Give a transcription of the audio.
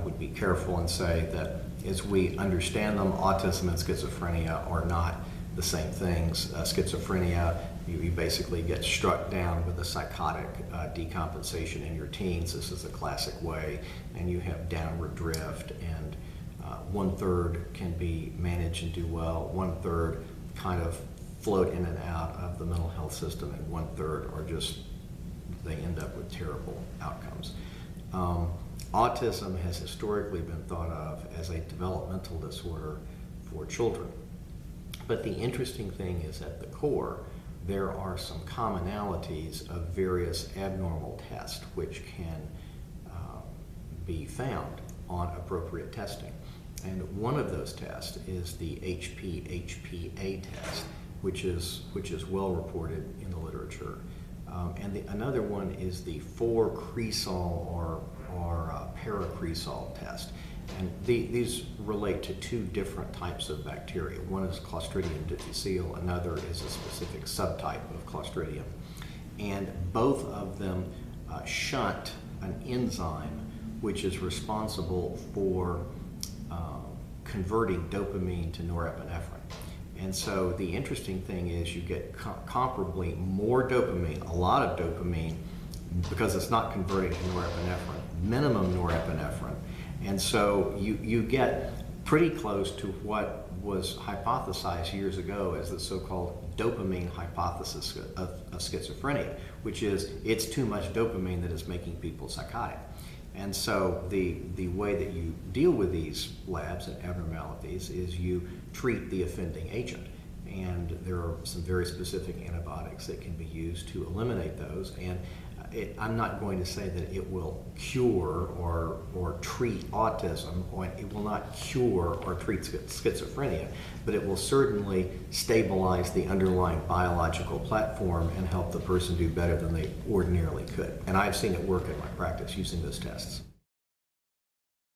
would be careful and say that as we understand them, autism and schizophrenia are not the same things. Schizophrenia, you basically get struck down with a psychotic decompensation in your teens. This is a classic way, and you have downward drift, and 1/3 can be managed and do well, 1/3 kind of float in and out of the mental health system, and 1/3 are just, they end up with terrible outcomes. Autism has historically been thought of as a developmental disorder for children. But the interesting thing is, at the core, there are some commonalities of various abnormal tests which can be found on appropriate testing. And one of those tests is the HP-HPA test, which is well reported in the literature. And another one is the 4-cresol or paracresol test. And these relate to two different types of bacteria. One is Clostridium difficile, another is a specific subtype of Clostridium. And both of them shunt an enzyme which is responsible for converting dopamine to norepinephrine. And so the interesting thing is you get comparably more dopamine, a lot of dopamine, because it's not converting to norepinephrine, minimum norepinephrine. And so you get pretty close to what was hypothesized years ago as the so-called dopamine hypothesis of schizophrenia, which is it's too much dopamine that is making people psychotic. And so the way that you deal with these labs and abnormalities is you treat the offending agent. And there are some very specific antibiotics that can be used to eliminate those. And I'm not going to say that it will cure or treat autism, or it will not cure or treat schizophrenia, but it will certainly stabilize the underlying biological platform and help the person do better than they ordinarily could. And I've seen it work in my practice using those tests.